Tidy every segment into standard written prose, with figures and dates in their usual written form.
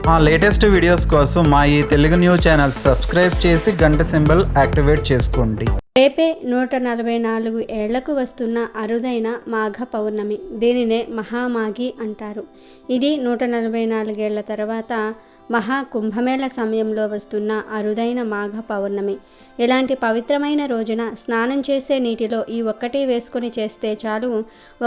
మా latest videos కోసం మా ఈ తెలుగు న్యూస్ ఛానల్ సబ్స్క్రైబ్ చేసి గంట సింబల్ యాక్టివేట్ చేసుకోండి. రేపే 144 ఏళ్లకు వస్తున్న అరుదైన మాఘ పౌర్ణమి. దీనినే మహామాఘి అంటారు. ఇది 144 ఏళ్ల తర్వాత మహా కుంభమేళ సమయంలో వస్తున్న అరుదైన మాఘ పౌర్ణమి. ఇలాంటి పవిత్రమైన రోజున స్నానం చేసే నీటిలో ఈ ఒక్కటి వేసుకొని చేస్తే చాలు,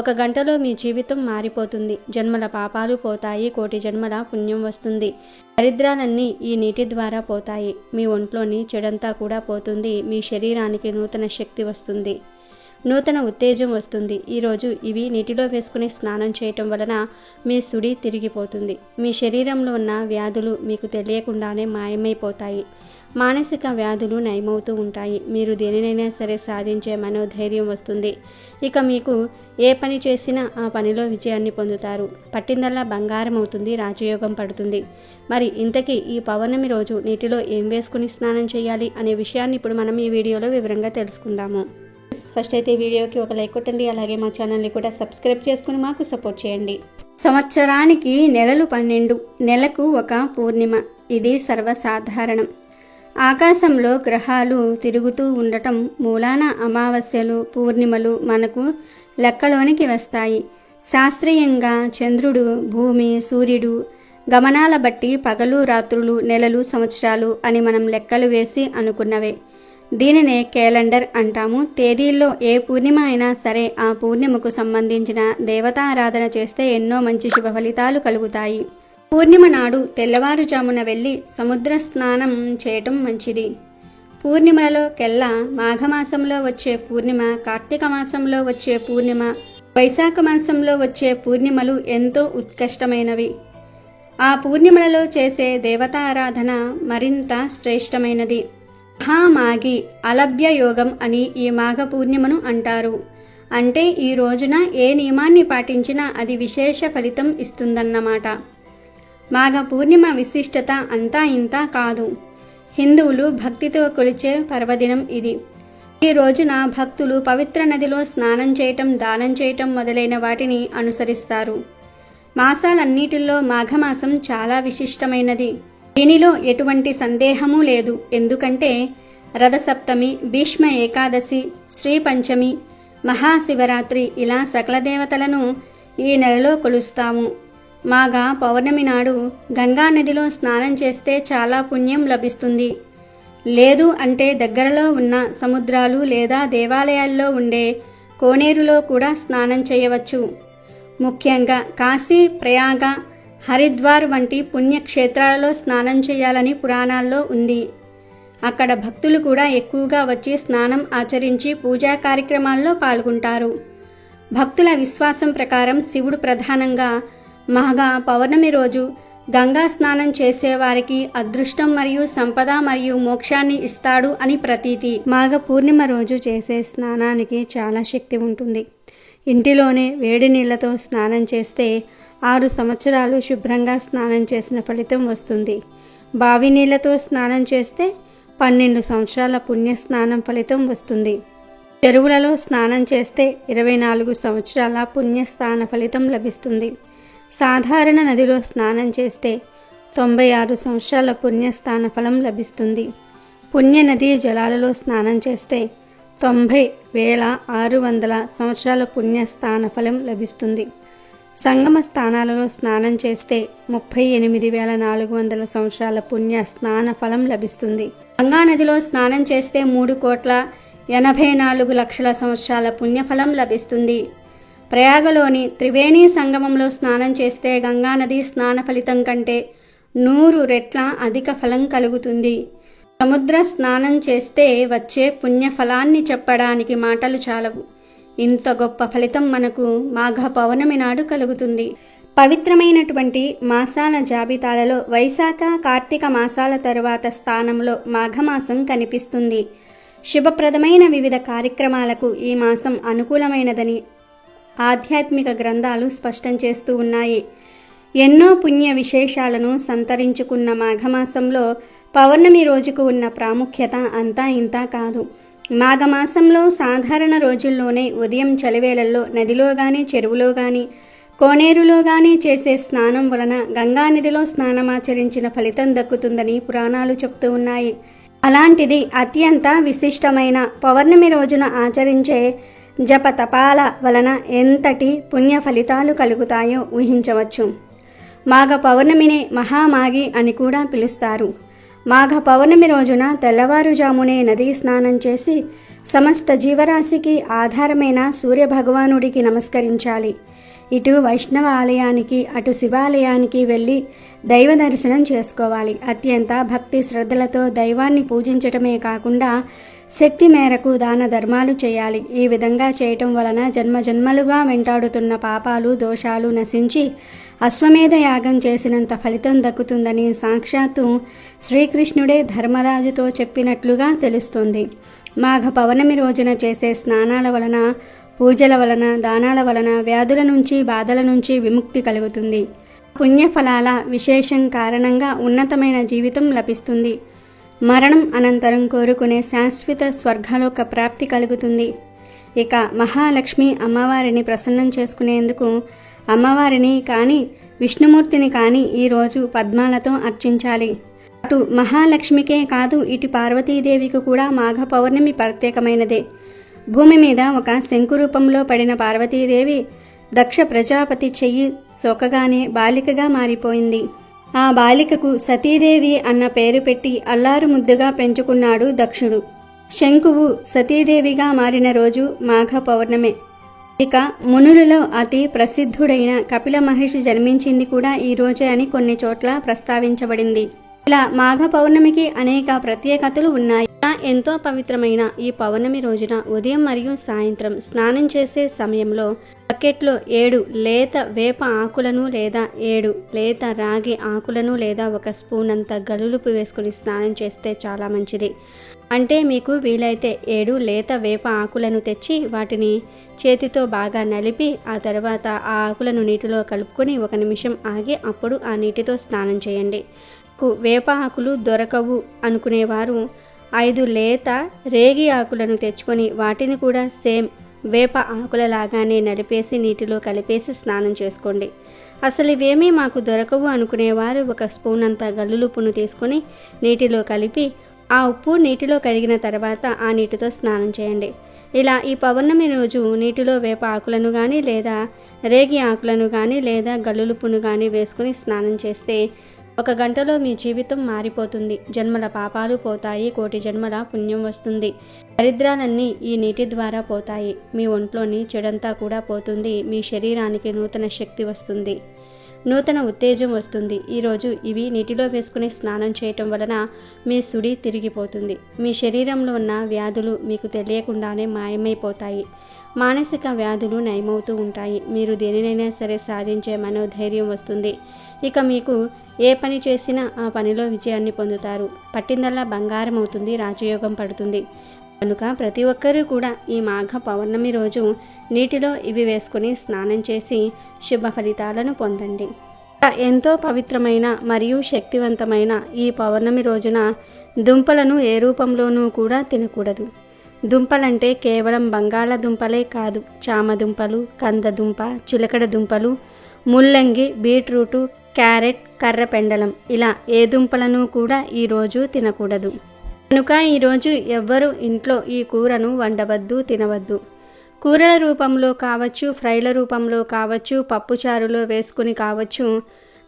1 గంటలో మీ జీవితం మారిపోతుంది. జన్మల పాపాలు పోతాయి, కోటి జన్మల పుణ్యం వస్తుంది. దరిద్రాలన్నీ ఈ నీటి ద్వారా పోతాయి. మీ ఒంట్లోని చెడంతా కూడా పోతుంది. మీ శరీరానికి నూతన శక్తి వస్తుంది, నూతన ఉత్తేజం వస్తుంది. ఈరోజు ఇవి నీటిలో వేసుకుని స్నానం చేయటం వలన మీ సుడి తిరిగిపోతుంది. మీ శరీరంలో ఉన్న వ్యాధులు మీకు తెలియకుండానే మాయమైపోతాయి. మానసిక వ్యాధులు నయమవుతూ ఉంటాయి. మీరు దేనినైనా సరే సాధించే మనోధైర్యం వస్తుంది. ఇక మీకు ఏ పని చేసినా ఆ పనిలో విజయాన్ని పొందుతారు. పట్టిందల్లా బంగారం అవుతుంది, రాజయోగం పడుతుంది. మరి ఇంతకీ ఈ పౌర్ణమి రోజు నీటిలో ఏం వేసుకుని స్నానం చేయాలి అనే విషయాన్ని ఇప్పుడు మనం ఈ వీడియోలో వివరంగా తెలుసుకుందాము. ఫస్ట్ అయితే వీడియోకి ఒక లైక్ కొట్టండి. అలాగే మా ఛానల్ని కూడా సబ్స్క్రైబ్ చేసుకుని మాకు సపోర్ట్ చేయండి. సంవత్సరానికి నెలలు 12, నెలకు ఒక పూర్ణిమ. ఇది సర్వసాధారణం. ఆకాశంలో గ్రహాలు తిరుగుతూ ఉండటం మూలాన అమావాస్యలు, పూర్ణిమలు మనకు లెక్కలోనికి వస్తాయి. శాస్త్రీయంగా చంద్రుడు, భూమి, సూర్యుడు గమనాల బట్టి పగలు, రాత్రులు, నెలలు, సంవత్సరాలు అని మనం లెక్కలు వేసి అనుకున్నవే. దీనినే క్యాలెండర్ అంటాము. తేదీల్లో ఏ పూర్ణిమ అయినా సరే ఆ పూర్ణిమకు సంబంధించిన దేవతారాధన చేస్తే ఎన్నో మంచి శుభ ఫలితాలు కలుగుతాయి. పూర్ణిమ నాడు తెల్లవారుజామున వెళ్ళి సముద్ర స్నానం చేయటం మంచిది. పూర్ణిమలలో కెల్లా మాఘమాసంలో వచ్చే పూర్ణిమ, కార్తీక మాసంలో వచ్చే పూర్ణిమ, వైశాఖ మాసంలో వచ్చే పూర్ణిమలు ఎంతో ఉత్కృష్టమైనవి. ఆ పూర్ణిమలలో చేసే దేవతారాధన మరింత శ్రేష్టమైనది. మహామాఘి అలభ్య యోగం అని ఈ మాఘ పూర్ణిమను అంటారు. అంటే ఈ రోజున ఏ నియమాన్ని పాటించినా అది విశేష ఫలితం ఇస్తుందన్నమాట. మాఘ పూర్ణిమ విశిష్టత అంతా ఇంతా కాదు. హిందువులు భక్తితో కొలిచే పర్వదినం ఇది. ఈ రోజున భక్తులు పవిత్ర నదిలో స్నానం చేయటం, దానం చేయటం మొదలైన వాటిని అనుసరిస్తారు. మాసాలన్నిటిలో మాఘమాసం చాలా విశిష్టమైనది. దీనిలో ఎటువంటి సందేహమూ లేదు. ఎందుకంటే రథసప్తమి, భీష్మ ఏకాదశి, శ్రీ పంచమి, మహాశివరాత్రి ఇలా సకల దేవతలను ఈ నెలలో కొలుస్తాము. మాఘ పౌర్ణమి నాడు గంగా నదిలో స్నానం చేస్తే చాలా పుణ్యం లభిస్తుంది. లేదు అంటే దగ్గరలో ఉన్న సముద్రాలు లేదా దేవాలయాల్లో ఉండే కోనేరులో కూడా స్నానం చేయవచ్చు. ముఖ్యంగా కాశీ, ప్రయాగ, హరిద్వార్ వంటి పుణ్యక్షేత్రాలలో స్నానం చేయాలని పురాణాల్లో ఉంది. అక్కడ భక్తులు కూడా ఎక్కువగా వచ్చి స్నానం ఆచరించి పూజా కార్యక్రమాల్లో పాల్గొంటారు. భక్తుల విశ్వాసం ప్రకారం శివుడు ప్రధానంగా మాఘ పౌర్ణమి రోజు గంగా స్నానం చేసేవారికి అదృష్టం మరియు సంపద మరియు మోక్షాన్ని ఇస్తాడు అని ప్రతీతి. మాఘ పూర్ణిమ రోజు చేసే స్నానానికి చాలా శక్తి ఉంటుంది. ఇంటిలోనే వేడి నీళ్లతో స్నానం చేస్తే 6 సంవత్సరాలు శుభ్రంగా స్నానం చేసిన ఫలితం వస్తుంది. బావి నీళ్లతో స్నానం చేస్తే 12 సంవత్సరాల పుణ్య స్నానం ఫలితం వస్తుంది. చెరువులలో స్నానం చేస్తే 24 సంవత్సరాల పుణ్యస్నాన ఫలితం లభిస్తుంది. సాధారణ నదిలో స్నానం చేస్తే 96 సంవత్సరాల పుణ్యస్నాన ఫలం లభిస్తుంది. పుణ్య నదీ జలాలలో స్నానం చేస్తే 90,600 సంవత్సరాల పుణ్యస్నాన ఫలం లభిస్తుంది. సంగమ స్థానాలలో స్నానం చేస్తే 38,400 సంవత్సరాల పుణ్య స్నాన ఫలం లభిస్తుంది. గంగా నదిలో స్నానం చేస్తే 3,84,00,000 సంవత్సరాల పుణ్యఫలం లభిస్తుంది. ప్రయాగలోని త్రివేణి సంగమంలో స్నానం చేస్తే గంగానది స్నాన ఫలితం కంటే 100 రెట్ల అధిక ఫలం కలుగుతుంది. సముద్ర స్నానం చేస్తే వచ్చే పుణ్యఫలాన్ని చెప్పడానికి మాటలు చాలవు. ఇంత గొప్ప ఫలితం మనకు మాఘ పౌర్ణమి నాడు కలుగుతుంది. పవిత్రమైనటువంటి మాసాల జాబితాలలో వైశాఖ, కార్తీక మాసాల తరువాత స్థానంలో మాఘమాసం కనిపిస్తుంది. శుభప్రదమైన వివిధ కార్యక్రమాలకు ఈ మాసం అనుకూలమైనదని ఆధ్యాత్మిక గ్రంథాలు స్పష్టం చేస్తూ ఉన్నాయి. ఎన్నో పుణ్య విశేషాలను సంతరించుకున్న మాఘమాసంలో పౌర్ణమి రోజుకు ఉన్న ప్రాముఖ్యత అంతా ఇంతా కాదు. మాఘమాసంలో సాధారణ రోజుల్లోనే ఉదయం చలివేళల్లో నదిలో కానీ చెరువులో కానీ కోనేరులో కానీ చేసే స్నానం వలన గంగానదిలో స్నానమాచరించిన ఫలితం దక్కుతుందని పురాణాలు చెప్తూ ఉన్నాయి. అలాంటిది అత్యంత విశిష్టమైన పౌర్ణమి రోజున ఆచరించే జప తపాల వలన ఎంతటి పుణ్య ఫలితాలు కలుగుతాయో ఊహించవచ్చు. మాఘ పౌర్ణమిని మహామాఘి అని కూడా పిలుస్తారు. మాఘ పౌర్ణమి రోజున తెల్లవారుజామునే నదీ స్నానం చేసి సమస్త జీవరాశికి ఆధారమైన సూర్యభగవానుడికి నమస్కరించాలి. ఇటు వైష్ణవ ఆలయానికి అటు శివాలయానికి వెళ్ళి దైవ దర్శనం చేసుకోవాలి. అత్యంత భక్తి శ్రద్ధలతో దైవాన్ని పూజించటమే కాకుండా శక్తి మేరకు దాన ధర్మాలు చేయాలి. ఈ విధంగా చేయటం వలన జన్మజన్మలుగా వెంటాడుతున్న పాపాలు దోషాలు నశించి అశ్వమేధ యాగం చేసినంత ఫలితం దక్కుతుందని సాక్షాత్తు శ్రీకృష్ణుడే ధర్మరాజుతో చెప్పినట్లుగా తెలుస్తుంది. మాఘ పౌర్ణమి రోజున చేసే స్నానాల వలన, పూజల వలన, దానాల వలన వ్యాధుల నుంచి బాధల నుంచి విముక్తి కలుగుతుంది. పుణ్యఫలాల విశేషం కారణంగా ఉన్నతమైన జీవితం లభిస్తుంది. మరణం అనంతరం కోరుకునే శాశ్వత స్వర్గలోక ప్రాప్తి కలుగుతుంది. ఇక మహాలక్ష్మి అమ్మవారిని ప్రసన్నం చేసుకునేందుకు అమ్మవారిని కానీ విష్ణుమూర్తిని కానీ ఈరోజు పద్మాలతో అర్చించాలి. అటు మహాలక్ష్మికే కాదు ఇటు పార్వతీదేవికి కూడా మాఘ పౌర్ణమి ప్రత్యేకమైనదే. భూమి మీద ఒక శంకు రూపంలో పడిన పార్వతీదేవి దక్ష ప్రజాపతి చెయ్యి సోకగానే బాలికగా మారిపోయింది. ఆ బాలికకు సతీదేవి అన్న పేరు పెట్టి అల్లారు ముద్దుగా పెంచుకున్నాడు దక్షుడు. శంకువు సతీదేవిగా మారిన రోజు మాఘ పౌర్ణమే. ఇక మునులలో అతి ప్రసిద్ధుడైన కపిల మహర్షి జన్మించింది కూడా ఈ రోజే అని కొన్ని చోట్ల ప్రస్తావించబడింది. ఇలా మాఘ పౌర్ణమికి అనేక ప్రత్యేకతలు ఉన్నాయి. ఎంతో పవిత్రమైన ఈ పౌర్ణమి రోజున ఉదయం మరియు సాయంత్రం స్నానం చేసే సమయంలో బకెట్లో 7 లేత వేప ఆకులను లేదా 7 లేత రాగి ఆకులను లేదా 1 స్పూన్ అంత గలులుపు వేసుకుని స్నానం చేస్తే చాలా మంచిది. అంటే మీకు వీలైతే 7 లేత వేప ఆకులను తెచ్చి వాటిని చేతితో బాగా నలిపి ఆ తర్వాత ఆ ఆకులను నీటిలో కలుపుకొని 1 నిమిషం ఆగి అప్పుడు ఆ నీటితో స్నానం చేయండి. వేప ఆకులు దొరకవు అనుకునేవారు 5 లేత రేగి ఆకులను తెచ్చుకొని వాటిని కూడా సేమ్ వేప ఆకులలాగానే నలిపేసి నీటిలో కలిపేసి స్నానం చేసుకోండి. అసలు ఇవేమీ మాకు దొరకవు అనుకునేవారు 1 స్పూన్ అంత గల్లులుప్పును తీసుకొని నీటిలో కలిపి ఆ ఉప్పు నీటిలో కడిగిన తర్వాత ఆ నీటితో స్నానం చేయండి. ఇలా ఈ పౌర్ణమి రోజు నీటిలో వేప ఆకులను కానీ లేదా రేగి ఆకులను కానీ లేదా గల్లులుప్పును కానీ వేసుకుని స్నానం చేస్తే 1 గంటలో మీ జీవితం మారిపోతుంది. జన్మల పాపాలు పోతాయి, కోటి జన్మల పుణ్యం వస్తుంది. దరిద్రాలన్నీ ఈ నీటి ద్వారా పోతాయి. మీ ఒంట్లోని చెడంతా కూడా పోతుంది. మీ శరీరానికి నూతన శక్తి వస్తుంది, నూతన ఉత్తేజం వస్తుంది. ఈరోజు ఇవి నీటిలో వేసుకుని స్నానం చేయటం వలన మీ సుడి తిరిగిపోతుంది. మీ శరీరంలో ఉన్న వ్యాధులు మీకు తెలియకుండానే మాయమైపోతాయి. మానసిక వ్యాధులు నయమవుతూ ఉంటాయి. మీరు దేనినైనా సరే సాధించే మనోధైర్యం వస్తుంది. ఇక మీకు ఏ పని చేసినా ఆ పనిలో విజయాన్ని పొందుతారు. పట్టిందల్లా బంగారం అవుతుంది, రాజయోగం పడుతుంది. కనుక ప్రతి ఒక్కరూ కూడా ఈ మాఘ పౌర్ణమి రోజు నీటిలో ఇవి వేసుకుని స్నానం చేసి శుభ ఫలితాలను పొందండి. ఎంతో పవిత్రమైన మరియు శక్తివంతమైన ఈ పౌర్ణమి రోజున దుంపలను ఏ రూపంలోనూ కూడా తినకూడదు. దుంపలంటే కేవలం బంగాళదుంపలే కాదు, చామదుంపలు, కందదుంప, చిలకడ దుంపలు, ముల్లంగి, బీట్రూటు, క్యారెట్, కర్రపెండలం ఇలా ఏ దుంపలను కూడా ఈరోజు తినకూడదు. కనుక ఈరోజు ఎవ్వరూ ఇంట్లో ఈ కూరను వండవద్దు, తినవద్దు. కూరల రూపంలో కావచ్చు, ఫ్రైల రూపంలో కావచ్చు, పప్పుచారులో వేసుకుని కావచ్చు,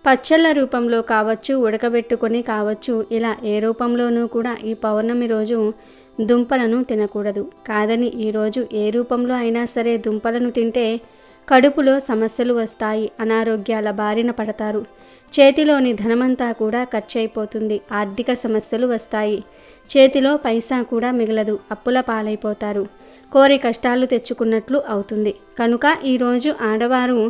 పచ్చళ్ళ రూపంలో కావచ్చు, ఉడకబెట్టుకొని కావచ్చు, ఇలా ఏ రూపంలోనూ కూడా ఈ పౌర్ణమి రోజు దుంపలను తినకూడదు. కాదని ఈరోజు ఏ రూపంలో అయినా సరే దుంపలను తింటే కడుపులో సమస్యలు వస్తాయి, అనారోగ్యాల బారిన పడతారు. చేతిలోని ధనమంతా కూడా ఖర్చు అయిపోతుంది, ఆర్థిక సమస్యలు వస్తాయి. చేతిలో పైసా కూడా మిగలదు, అప్పుల పాలైపోతారు, కోరి కష్టాలు తెచ్చుకున్నట్లు అవుతుంది. కనుక ఈరోజు ఆడవారు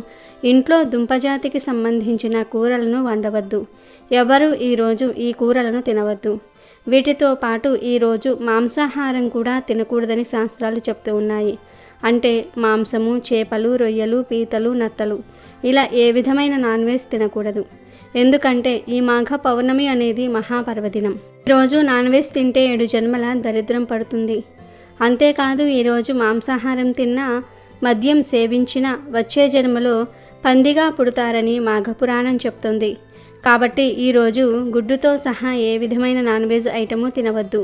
ఇంట్లో దుంపజాతికి సంబంధించిన కూరలను వండవద్దు. ఎవరు ఈరోజు ఈ కూరలను తినవద్దు. వీటితో పాటు ఈరోజు మాంసాహారం కూడా తినకూడదని శాస్త్రాలు చెప్తూ ఉన్నాయి. అంటే మాంసము, చేపలు, రొయ్యలు, పీతలు, నత్తలు ఇలా ఏ విధమైన నాన్ వెజ్ తినకూడదు. ఎందుకంటే ఈ మాఘ పౌర్ణమి అనేది మహాపర్వదినం. ఈరోజు నాన్ వెజ్ తింటే 7 జన్మల దరిద్రం పడుతుంది. అంతేకాదు ఈరోజు మాంసాహారం తిన్నా, మద్యం సేవించినా వచ్చే జన్మలో పందిగా పుడతారని మాఘపురాణం చెప్తుంది. కాబట్టి ఈరోజు గుడ్డుతో సహా ఏ విధమైన నాన్ వెజ్ ఐటము తినవద్దు.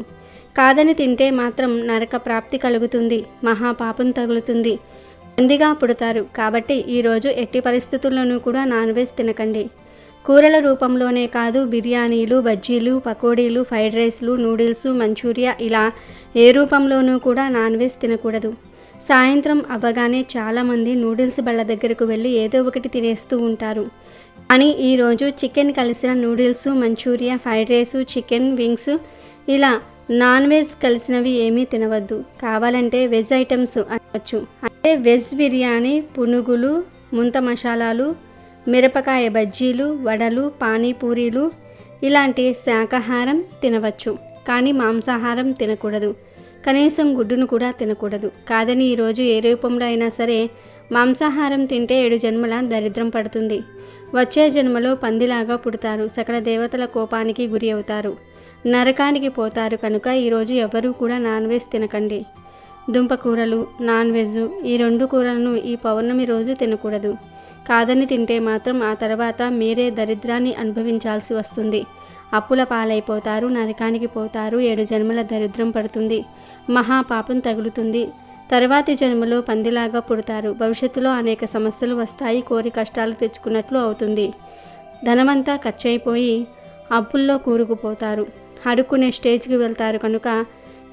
కాదని తింటే మాత్రం నరక ప్రాప్తి కలుగుతుంది, మహాపాపం తగులుతుంది. పందిగా పుడతారు కాబట్టి ఈరోజు ఎట్టి పరిస్థితుల్లోనూ కూడా నాన్ వెజ్ తినకండి. కూరల రూపంలోనే కాదు, బిర్యానీలు, బజ్జీలు, పకోడీలు, ఫ్రైడ్ రైస్లు, నూడిల్స్, మంచూరియా ఇలా ఏ రూపంలోనూ కూడా నాన్ వెజ్ తినకూడదు. సాయంత్రం అవ్వగానే చాలామంది నూడిల్స్ బళ్ళ దగ్గరకు వెళ్ళి ఏదో ఒకటి తినేస్తూ ఉంటారు. కానీ ఈరోజు చికెన్ కలిసిన noodles, manchuria, fried rice, chicken wings ఇలా నాన్ వెజ్ కలిసినవి ఏమీ తినవద్దు. కావాలంటే వెజ్ ఐటమ్స్ అనవచ్చు. అంటే వెజ్ బిర్యానీ, పునుగులు, ముంత మసాలాలు, మిరపకాయ బజ్జీలు, వడలు, పానీపూరీలు ఇలాంటి శాకాహారం తినవచ్చు. కానీ మాంసాహారం తినకూడదు. కనీసం గుడ్డును కూడా తినకూడదు. కాదని ఈరోజు ఏ రూపంలో అయినా సరే మాంసాహారం తింటే 7 జన్మల దరిద్రం పడుతుంది. వచ్చే జన్మలో పందిలాగా పుడతారు. సకల దేవతల కోపానికి గురి అవుతారు, నరకానికి పోతారు. కనుక ఈరోజు ఎవరూ కూడా నాన్ వెజ్ తినకండి. దుంపకూరలు, నాన్ వెజ్ ఈ 2 కూరలను ఈ పౌర్ణమి రోజు తినకూడదు. కాదని తింటే మాత్రం ఆ తర్వాత మీరే దరిద్రాన్ని అనుభవించాల్సి వస్తుంది. అప్పుల పాలైపోతారు, నరకానికి పోతారు, 7 జన్మల దరిద్రం పడుతుంది, మహాపాపం తగులుతుంది. తర్వాతి జన్మలో పందిలాగా పుడతారు. భవిష్యత్తులో అనేక సమస్యలు వస్తాయి, కోరి కష్టాలు తెచ్చుకున్నట్లు అవుతుంది. ధనమంతా ఖర్చయిపోయి అప్పుల్లో కూరుకుపోతారు, అడుక్కునే స్టేజ్కి వెళ్తారు. కనుక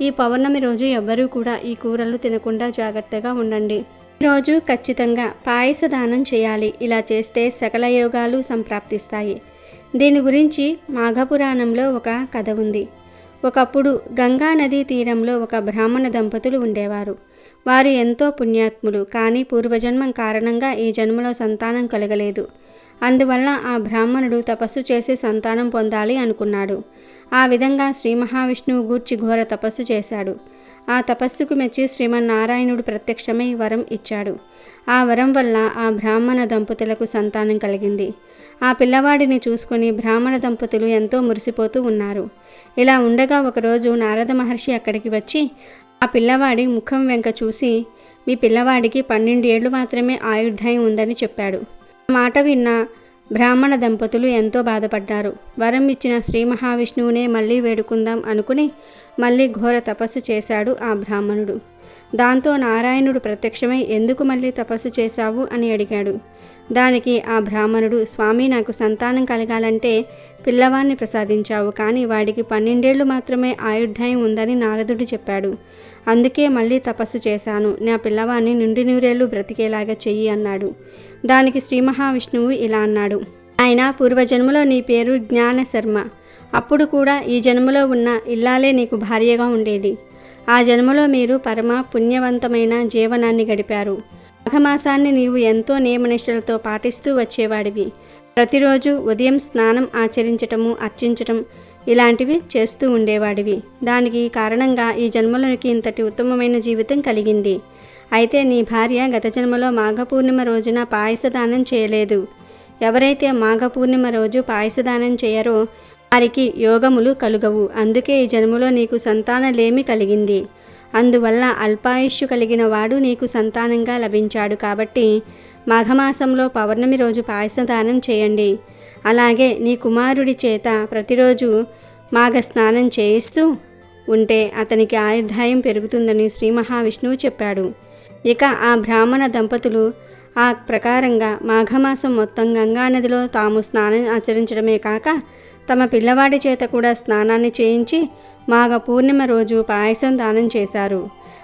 ఈ పౌర్ణమి రోజు ఎవ్వరూ కూడా ఈ కూరలు తినకుండా జాగ్రత్తగా ఉండండి. ఈరోజు ఖచ్చితంగా పాయస దానం చేయాలి. ఇలా చేస్తే సకల యోగాలు సంప్రాప్తిస్తాయి. దీని గురించి మాఘపురాణంలో ఒక కథ ఉంది. ఒకప్పుడు గంగా నదీ తీరంలో ఒక బ్రాహ్మణ దంపతులు ఉండేవారు. వారు ఎంతో పుణ్యాత్ములు. కానీ పూర్వజన్మం కారణంగా ఈ జన్మలో సంతానం కలగలేదు. అందువల్ల ఆ బ్రాహ్మణుడు తపస్సు చేసి సంతానం పొందాలి అనుకున్నాడు. ఆ విధంగా శ్రీ మహావిష్ణువు గూర్చి ఘోర తపస్సు చేశాడు. ఆ తపస్సుకు మెచ్చి శ్రీమన్నారాయణుడు ప్రత్యక్షమై వరం ఇచ్చాడు. ఆ వరం వల్ల ఆ బ్రాహ్మణ దంపతులకు సంతానం కలిగింది. ఆ పిల్లవాడిని చూసుకొని బ్రాహ్మణ దంపతులు ఎంతో మురిసిపోతూ ఉన్నారు. ఇలా ఉండగా ఒకరోజు నారద మహర్షి అక్కడికి వచ్చి ఆ పిల్లవాడి ముఖం వెంక చూసి, మీ పిల్లవాడికి 12 ఏళ్ళు మాత్రమే ఆయుర్దాయం ఉందని చెప్పాడు. ఆ మాట విన్న బ్రాహ్మణ దంపతులు ఎంతో బాధపడ్డారు. వరం ఇచ్చిన శ్రీ మహావిష్ణువునే మళ్ళీ వేడుకుందాం అనుకుని మళ్ళీ ఘోర తపస్సు చేశాడు ఆ బ్రాహ్మణుడు. దాంతో నారాయణుడు ప్రత్యక్షమై ఎందుకు మళ్ళీ తపస్సు చేశావు అని అడిగాడు. దానికి ఆ బ్రాహ్మణుడు, స్వామి, నాకు సంతానం కలగాలంటే పిల్లవాడిని ప్రసాదించావు, కానీ వాడికి 12 ఏళ్ళు మాత్రమే ఆయుర్దాయం ఉందని నారదుడు చెప్పాడు. అందుకే మళ్ళీ తపస్సు చేశాను. నా పిల్లవాడిని నిండి నూరేళ్లు బ్రతికేలాగా చెయ్యి అన్నాడు. దానికి శ్రీ మహావిష్ణువు ఇలా అన్నాడు, ఆయన పూర్వజన్మలో నీ పేరు జ్ఞాన శర్మ. అప్పుడు కూడా ఈ జన్మలో ఉన్న ఇల్లాలే నీకు భార్యగా ఉండేది. ఆ జన్మలో మీరు పరమ పుణ్యవంతమైన జీవనాన్ని గడిపారు. మాఘమాసాన్ని నీవు ఎంతో నియమనిష్టలతో పాటిస్తూ వచ్చేవాడివి. ప్రతిరోజు ఉదయం స్నానం ఆచరించటము, అర్చించటం ఇలాంటివి చేస్తూ ఉండేవాడివి. దానికి కారణంగా ఈ జన్మలోనికి ఇంతటి ఉత్తమమైన జీవితం కలిగింది. అయితే నీ భార్య గత జన్మలో మాఘపూర్ణిమ రోజున పాయసదానం చేయలేదు. ఎవరైతే మాఘపూర్ణిమ రోజు పాయసదానం చేయరో వారికి యోగములు కలుగవు. అందుకే ఈ జన్మలో నీకు సంతానలేమి కలిగింది. అందువల్ల అల్పాయుష్యు కలిగిన వాడు నీకు సంతానంగా లభించాడు. కాబట్టి మాఘమాసంలో పౌర్ణమి రోజు పాయసదానం చేయండి. అలాగే నీ కుమారుడి చేత ప్రతిరోజు మాఘ స్నానం చేయిస్తూ ఉంటే అతనికి ఆయుర్దాయం పెరుగుతుందని శ్రీ మహావిష్ణువు చెప్పాడు. ఇక ఆ బ్రాహ్మణ దంపతులు ఆ ప్రకారంగా మాఘమాసం మొత్తం గంగానదిలో తాము స్నానం ఆచరించడమే కాక తమ పిల్లవాడి చేత కూడా స్నానాన్ని చేయించి మాఘ పూర్ణిమ రోజు పాయసం దానం చేశారు.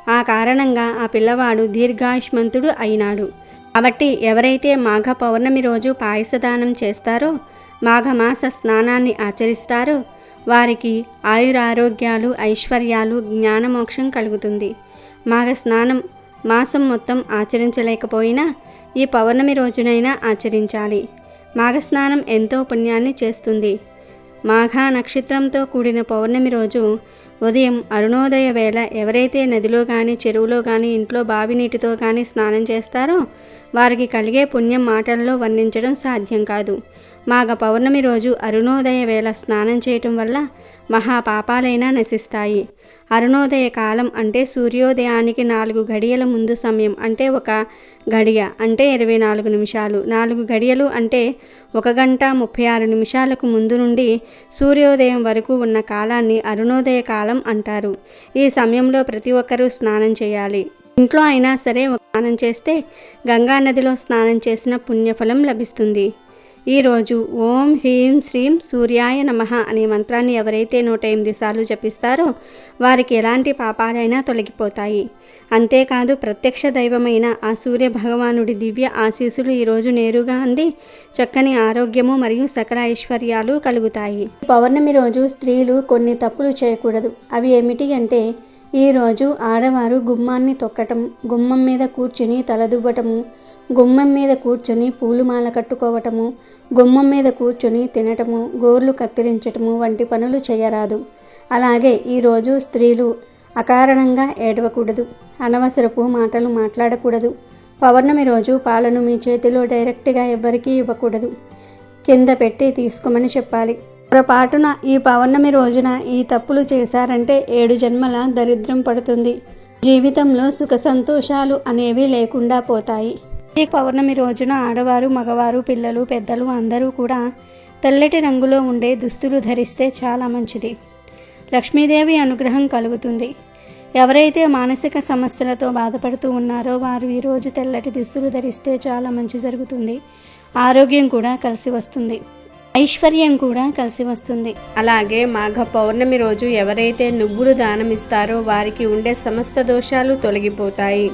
ఆ కారణంగా ఆ పిల్లవాడు దీర్ఘాయుష్మంతుడు అయినాడు. కాబట్టి ఎవరైతే మాఘ పౌర్ణమి రోజు పాయసదానం చేస్తారో, మాఘమాస స్నానాన్ని ఆచరిస్తారో వారికి ఆయురారోగ్యాలు, ఐశ్వర్యాలు, జ్ఞానమోక్షం కలుగుతుంది. మాఘ స్నానం మాసం మొత్తం ఆచరించలేకపోయినా ఈ పౌర్ణమి రోజునైనా ఆచరించాలి. మాఘస్నానం ఎంతో పుణ్యాన్ని చేస్తుంది. మాఘ నక్షత్రంతో కూడిన పౌర్ణమి రోజు ఉదయం అరుణోదయ వేళ ఎవరైతే నదిలో కానీ చెరువులో కానీ ఇంట్లో బావి నీటితో కానీ స్నానం చేస్తారో వారికి కలిగే పుణ్యం మాటల్లో వర్ణించడం సాధ్యం కాదు. మాఘ పౌర్ణమి రోజు అరుణోదయ వేళ స్నానం చేయటం వల్ల మహాపాపాలైనా నశిస్తాయి. అరుణోదయ కాలం అంటే సూర్యోదయానికి 4 గడియల ముందు సమయం. అంటే ఒక గడియ అంటే 24 నిమిషాలు. 4 గడియలు అంటే 1 గంట 36 నిమిషాలకు ముందు నుండి సూర్యోదయం వరకు ఉన్న కాలాన్ని అరుణోదయ కాలం అంటారు. ఈ సమయంలో ప్రతి ఒక్కరూ స్నానం చేయాలి. ఇంట్లో అయినా సరే స్నానం చేస్తే గంగా నదిలో స్నానం చేసిన పుణ్యఫలం లభిస్తుంది. ఈరోజు ఓం హ్రీం శ్రీం సూర్యాయ నమః అనే మంత్రాన్ని ఎవరైతే 108 సార్లు జపిస్తారో వారికి ఎలాంటి పాపాలైనా తొలగిపోతాయి. అంతేకాదు ప్రత్యక్ష దైవమైన ఆ సూర్య భగవానుడి దివ్య ఆశీస్సులు ఈరోజు నేరుగా అంది చక్కని ఆరోగ్యము మరియు సకల ఐశ్వర్యాలు కలుగుతాయి. పౌర్ణమి రోజు స్త్రీలు కొన్ని తప్పులు చేయకూడదు. అవి ఏమిటి అంటే ఈరోజు ఆడవారు గుమ్మాన్ని తొక్కటం, గుమ్మం మీద కూర్చుని తలదువ్వటము, గుమ్మం మీద కూర్చొని పూలుమాల కట్టుకోవటము, గుమ్మం మీద కూర్చొని తినటము, గోర్లు కత్తిరించటము వంటి పనులు చేయరాదు. అలాగే ఈరోజు స్త్రీలు అకారణంగా ఏడవకూడదు, అనవసరపు మాటలు మాట్లాడకూడదు. పౌర్ణమి రోజు పాలను మీ చేతిలో డైరెక్ట్గా ఎవ్వరికీ ఇవ్వకూడదు, కింద పెట్టి తీసుకోమని చెప్పాలి. పొరపాటున ఈ పౌర్ణమి రోజున ఈ తప్పులు చేశారంటే 7 జన్మల దరిద్రం పడుతుంది. జీవితంలో సుఖ సంతోషాలు అనేవి లేకుండా పోతాయి. ఈ పౌర్ణమి రోజున ఆడవారు, మగవారు, పిల్లలు, పెద్దలు అందరూ కూడా తెల్లటి రంగులో ఉండే దుస్తులు ధరిస్తే చాలా మంచిది. లక్ష్మీదేవి అనుగ్రహం కలుగుతుంది. ఎవరైతే మానసిక సమస్యలతో బాధపడుతూ ఉన్నారో వారు ఈరోజు తెల్లటి దుస్తులు ధరిస్తే చాలా మంచి జరుగుతుంది. ఆరోగ్యం కూడా కలిసి వస్తుంది, ఐశ్వర్యం కూడా కలిసి వస్తుంది. అలాగే మాఘ పౌర్ణమి రోజు ఎవరైతే నువ్వులు దానం ఇస్తారో వారికి ఉండే సమస్త దోషాలు తొలగిపోతాయి.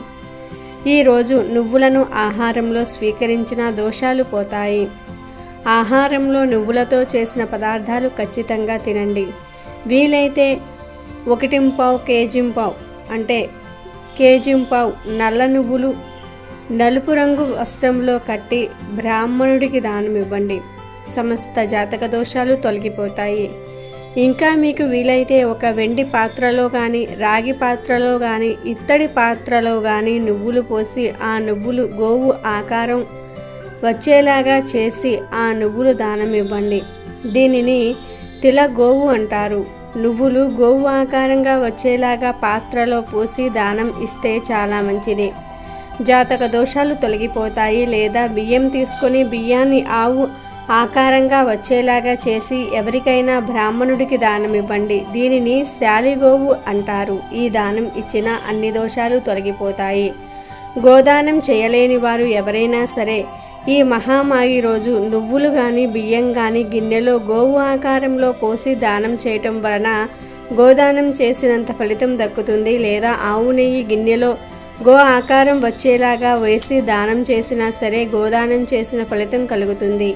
ఈరోజు నువ్వులను ఆహారంలో స్వీకరించిన దోషాలు పోతాయి. ఆహారంలో నువ్వులతో చేసిన పదార్థాలు ఖచ్చితంగా తినండి. వీలైతే 1 కేజీ పావు అంటే కేజీ పావు నల్ల నువ్వులు నలుపు రంగు వస్త్రంలో కట్టి బ్రాహ్మణుడికి దానం ఇవ్వండి. సమస్త జాతక దోషాలు తొలగిపోతాయి. ఇంకా మీకు వీలైతే ఒక వెండి పాత్రలో కానీ, రాగి పాత్రలో కానీ, ఇత్తడి పాత్రలో కానీ నువ్వులు పోసి ఆ నువ్వులు గోవు ఆకారం వచ్చేలాగా చేసి ఆ నువ్వులు దానం ఇవ్వండి. దీనిని తిల గోవు అంటారు. నువ్వులు గోవు ఆకారంగా వచ్చేలాగా పాత్రలో పోసి దానం ఇస్తే చాలా మంచిది. జాతక దోషాలు తొలగిపోతాయి. లేదా బియ్యం తీసుకొని బియ్యాన్ని ఆవు ఆకారంగా వచ్చేలాగా చేసి ఎవరికైనా బ్రాహ్మణుడికి దానం ఇవ్వండి. దీనిని శాలిగోవు అంటారు. ఈ దానం ఇచ్చిన అన్ని దోషాలు తొలగిపోతాయి. గోదానం చేయలేని వారు ఎవరైనా సరే ఈ మహామాగి రోజు నువ్వులు కానీ బియ్యం కానీ గిన్నెలో గోవు ఆకారంలో పోసి దానం చేయటం వలన గోదానం చేసినంత ఫలితం దక్కుతుంది. లేదా ఆవు నెయ్యి గిన్నెలో గో ఆకారం వచ్చేలాగా వేసి దానం చేసినా సరే గోదానం చేసిన ఫలితం కలుగుతుంది.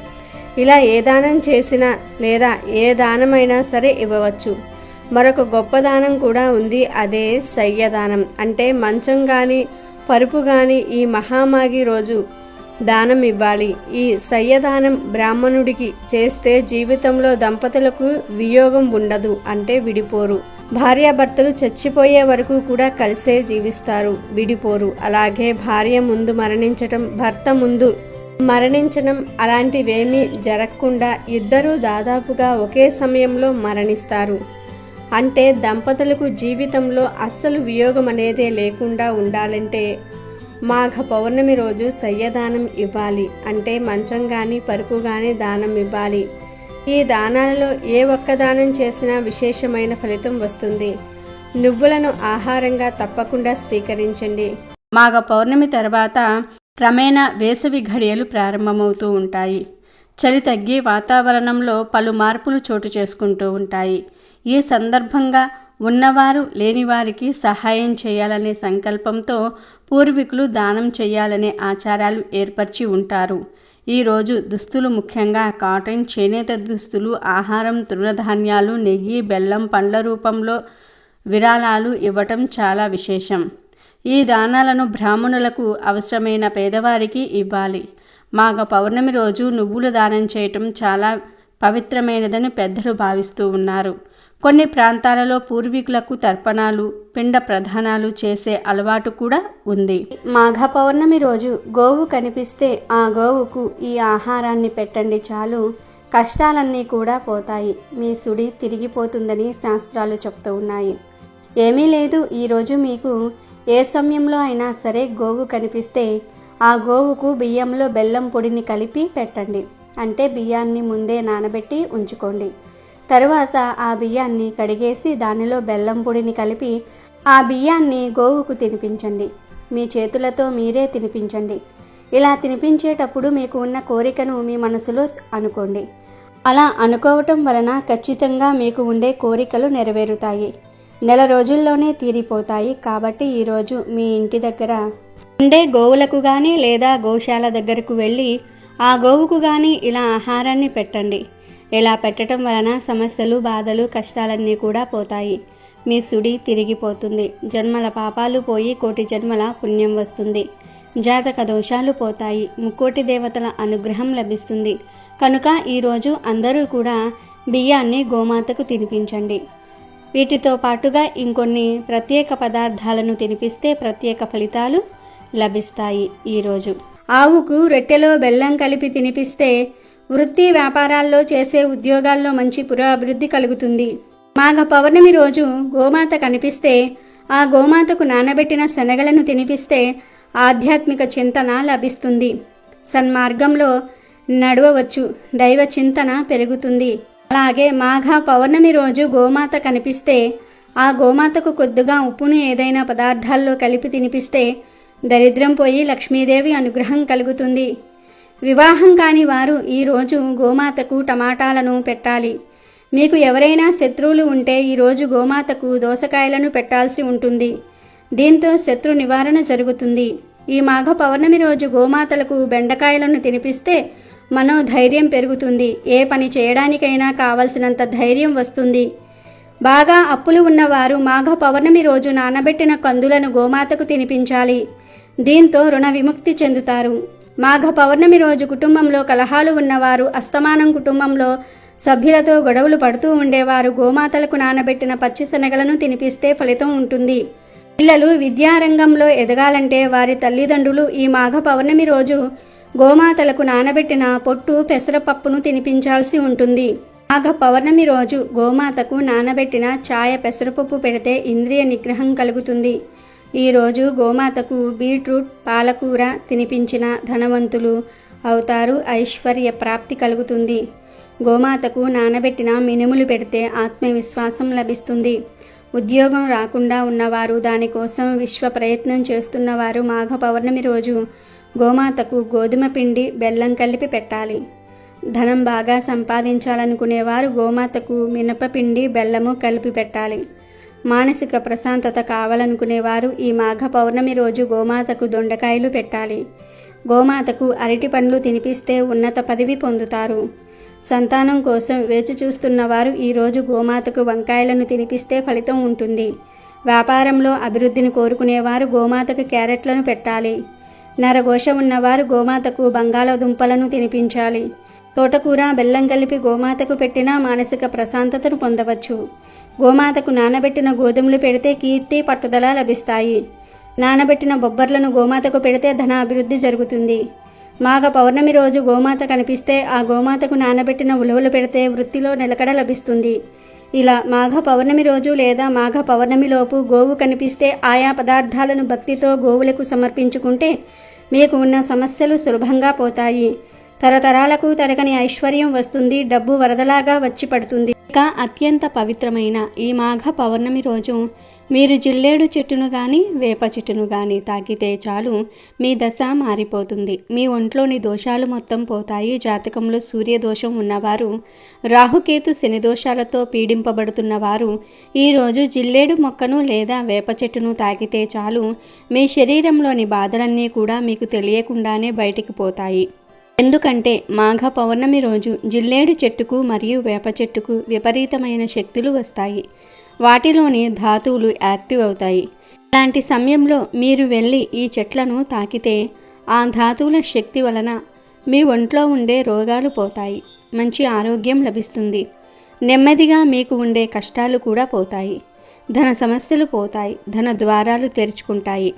ఇలా ఏ దానం చేసినా లేదా ఏ దానమైనా సరే ఇవ్వవచ్చు. మరొక గొప్ప దానం కూడా ఉంది. అదే శయ్యదానం. అంటే మంచం కానీ పరుపు కానీ ఈ మహామాగి రోజు దానం ఇవ్వాలి. ఈ శయ్యదానం బ్రాహ్మణుడికి చేస్తే జీవితంలో దంపతులకు వియోగం ఉండదు, అంటే విడిపోరు. భార్యాభర్తలు చచ్చిపోయే వరకు కూడా కలిసే జీవిస్తారు, విడిపోరు. అలాగే భార్య ముందు మరణించటం, భర్త ముందు మరణించడం అలాంటివేమీ జరగకుండా ఇద్దరూ దాదాపుగా ఒకే సమయంలో మరణిస్తారు. అంటే దంపతులకు జీవితంలో అస్సలు వియోగం అనేదే లేకుండా ఉండాలంటే మాఘ పౌర్ణమి రోజు శయ్యదానం ఇవ్వాలి. అంటే మంచం కానీ పరుపు కానీ దానం ఇవ్వాలి. ఈ దానాలలో ఏ ఒక్క దానం చేసినా విశేషమైన ఫలితం వస్తుంది. నువ్వులను ఆహారంగా తప్పకుండా స్వీకరించండి. మాఘ పౌర్ణమి తర్వాత క్రమేణా వేసవి ఘడియలు ప్రారంభమవుతూ ఉంటాయి. చలి తగ్గి వాతావరణంలో పలు మార్పులు చోటు చేసుకుంటూ ఉంటాయి. ఈ సందర్భంగా ఉన్నవారు లేనివారికి సహాయం చేయాలనే సంకల్పంతో పూర్వీకులు దానం చేయాలనే ఆచారాలు ఏర్పరిచి ఉంటారు. ఈరోజు దుస్తులు ముఖ్యంగా కాటన్, చేనేత దుస్తులు, ఆహారం, తృణధాన్యాలు, నెయ్యి, బెల్లం, పండ్ల రూపంలో విరాళాలు ఇవ్వటం చాలా విశేషం. ఈ దానాలను బ్రాహ్మణులకు అవసరమైన పేదవారికి ఇవ్వాలి. మాఘ పౌర్ణమి రోజు నువ్వులు దానం చేయటం చాలా పవిత్రమైనదని పెద్దలు భావిస్తూ ఉన్నారు. కొన్ని ప్రాంతాలలో పూర్వీకులకు తర్పణాలు, పిండ ప్రదానాలు చేసే అలవాటు కూడా ఉంది. మాఘ పౌర్ణమి రోజు గోవు కనిపిస్తే ఆ గోవుకు ఈ ఆహారాన్ని పెట్టండి, చాలు కష్టాలన్నీ కూడా పోతాయి, మీ సుడి తిరిగిపోతుందని శాస్త్రాలు చెప్తూ ఉన్నాయి. ఏమీ లేదు, ఈరోజు మీకు ఏ సమయంలో అయినా సరే గోవు కనిపిస్తే ఆ గోవుకు బియ్యంలో బెల్లం పొడిని కలిపి పెట్టండి. అంటే బియ్యాన్ని ముందే నానబెట్టి ఉంచుకోండి. తరువాత ఆ బియ్యాన్ని కడిగేసి దానిలో బెల్లం పొడిని కలిపి ఆ బియ్యాన్ని గోవుకు తినిపించండి. మీ చేతులతో మీరే తినిపించండి. ఇలా తినిపించేటప్పుడు మీకు ఉన్న కోరికను మీ మనసులో అనుకోండి. అలా అనుకోవటం వలన ఖచ్చితంగా మీకు ఉండే కోరికలు నెరవేరుతాయి. నెల రోజుల్లోనే తీరిపోతాయి. కాబట్టి ఈరోజు మీ ఇంటి దగ్గర ఉండే గోవులకు కానీ లేదా గోశాల దగ్గరకు వెళ్ళి ఆ గోవుకు కానీ ఇలా ఆహారాన్ని పెట్టండి. ఇలా పెట్టడం వలన సమస్యలు, బాధలు, కష్టాలన్నీ కూడా పోతాయి. మీ సుడి తిరిగిపోతుంది. జన్మల పాపాలు పోయి కోటి జన్మల పుణ్యం వస్తుంది. జాతక దోషాలు పోతాయి. ముక్కోటి దేవతల అనుగ్రహం లభిస్తుంది. కనుక ఈరోజు అందరూ కూడా బియ్యాన్ని గోమాతకు తినిపించండి. వీటితో పాటుగా ఇంకొన్ని ప్రత్యేక పదార్థాలను తినిపిస్తే ప్రత్యేక ఫలితాలు లభిస్తాయి. ఈరోజు ఆవుకు రొట్టెలో బెల్లం కలిపి తినిపిస్తే వృత్తి వ్యాపారాల్లో చేసే ఉద్యోగాల్లో మంచి పురోభివృద్ధి కలుగుతుంది. మాఘ పౌర్ణమి రోజు గోమాత కనిపిస్తే ఆ గోమాతకు నానబెట్టిన శనగలను తినిపిస్తే ఆధ్యాత్మిక చింతన లభిస్తుంది. సన్మార్గంలో నడవవచ్చు. దైవ చింతన పెరుగుతుంది. అలాగే మాఘ పౌర్ణమి రోజు గోమాత కనిపిస్తే ఆ గోమాతకు కొద్దిగా ఉప్పును ఏదైనా పదార్థాల్లో కలిపి తినిపిస్తే దరిద్రం పోయి లక్ష్మీదేవి అనుగ్రహం కలుగుతుంది. వివాహం కాని వారు ఈరోజు గోమాతకు టమాటాలను పెట్టాలి. మీకు ఎవరైనా శత్రువులు ఉంటే ఈరోజు గోమాతకు దోసకాయలను పెట్టాల్సి ఉంటుంది. దీంతో శత్రు నివారణ జరుగుతుంది. ఈ మాఘ పౌర్ణమి రోజు గోమాతలకు బెండకాయలను తినిపిస్తే మనోధైర్యం పెరుగుతుంది. ఏ పని చేయడానికైనా కావలసినంత ధైర్యం వస్తుంది. బాగా అప్పులు ఉన్నవారు మాఘ పౌర్ణమి రోజు నానబెట్టిన కందులను గోమాతకు తినిపించాలి. దీంతో రుణ విముక్తి చెందుతారు. మాఘ పౌర్ణమి రోజు కుటుంబంలో కలహాలు ఉన్నవారు, అస్తమానం కుటుంబంలో సభ్యులతో గొడవలు పడుతూ ఉండేవారు గోమాతలకు నానబెట్టిన పచ్చి శనగలను తినిపిస్తే ఫలితం ఉంటుంది. పిల్లలు విద్యారంగంలో ఎదగాలంటే వారి తల్లిదండ్రులు ఈ మాఘ పౌర్ణమి రోజు గోమాతలకు నానబెట్టిన పొట్టు పెసరపప్పును తినిపించాల్సి ఉంటుంది. మాఘ పౌర్ణమి రోజు గోమాతకు నానబెట్టిన ఛాయ పెసరపప్పు పెడితే ఇంద్రియ నిగ్రహం కలుగుతుంది. ఈరోజు గోమాతకు బీట్రూట్, పాలకూర తినిపించిన ధనవంతులు అవుతారు. ఐశ్వర్య ప్రాప్తి కలుగుతుంది. గోమాతకు నానబెట్టిన మినుములు పెడితే ఆత్మవిశ్వాసం లభిస్తుంది. ఉద్యోగం రాకుండా ఉన్నవారు, దానికోసం విశ్వ ప్రయత్నం చేస్తున్నవారు మాఘ పౌర్ణమి రోజు గోమాతకు గోధుమ పిండి, బెల్లం కలిపి పెట్టాలి. ధనం బాగా సంపాదించాలనుకునేవారు గోమాతకు మినపపిండి, బెల్లము కలిపి పెట్టాలి. మానసిక ప్రశాంతత కావాలనుకునేవారు ఈ మాఘ పౌర్ణమి రోజు గోమాతకు దొండకాయలు పెట్టాలి. గోమాతకు అరటి పండ్లు తినిపిస్తే ఉన్నత పదవి పొందుతారు. సంతానం కోసం వేచి చూస్తున్నవారు ఈరోజు గోమాతకు వంకాయలను తినిపిస్తే ఫలితం ఉంటుంది. వ్యాపారంలో అభివృద్ధిని కోరుకునేవారు గోమాతకు క్యారెట్లను పెట్టాలి. నరఘోష ఉన్నవారు గోమాతకు బంగాళదుంపలను తినిపించాలి. తోటకూర, బెల్లం కలిపి గోమాతకు పెట్టినా మానసిక ప్రశాంతతను పొందవచ్చు. గోమాతకు నానబెట్టిన గోధుమలు పెడితే కీర్తి, పట్టుదల లభిస్తాయి. నానబెట్టిన బొబ్బర్లను గోమాతకు పెడితే ధన అభివృద్ధి జరుగుతుంది. మాఘ పౌర్ణమి రోజు గోమాత కనిపిస్తే ఆ గోమాతకు నానబెట్టిన ఉలవలు పెడితే వృత్తిలో నిలకడ లభిస్తుంది. ఇలా మాఘ పౌర్ణమి రోజు లేదా మాఘ పౌర్ణమిలోపు గోవు కనిపిస్తే ఆయా పదార్థాలను భక్తితో గోవులకు సమర్పించుకుంటే మీకు ఉన్న సమస్యలు సులభంగా పోతాయి. తరతరాలకు తరగని ఐశ్వర్యం వస్తుంది. డబ్బు వరదలాగా వచ్చి పడుతుంది. ఇక అత్యంత పవిత్రమైన ఈ మాఘ పౌర్ణమి రోజు మీరు జిల్లేడు చెట్టును కానీ వేప చెట్టును కానీ తాకితే చాలు మీ దశ మారిపోతుంది. మీ ఒంట్లోని దోషాలు మొత్తం పోతాయి. జాతకంలో సూర్యదోషం ఉన్నవారు, రాహుకేతు శని దోషాలతో పీడింపబడుతున్నవారు ఈరోజు జిల్లేడు మొక్కను లేదా వేప చెట్టును తాకితే చాలు మీ శరీరంలోని బాధలన్నీ కూడా మీకు తెలియకుండానే బయటికి పోతాయి. ఎందుకంటే మాఘ పౌర్ణమి రోజు జిల్లేడు చెట్టుకు మరియు వేప చెట్టుకు విపరీతమైన శక్తులు వస్తాయి. వాటిలోని ధాతువులు యాక్టివ్ అవుతాయి. అలాంటి సమయంలో మీరు వెళ్ళి ఈ చెట్లను తాకితే ఆ ధాతువుల శక్తి వలన మీ ఒంట్లో ఉండే రోగాలు పోతాయి. మంచి ఆరోగ్యం లభిస్తుంది. నెమ్మదిగా మీకు ఉండే కష్టాలు కూడా పోతాయి. ధన సమస్యలు పోతాయి. ధన ద్వారాలు తెరుచుకుంటాయి.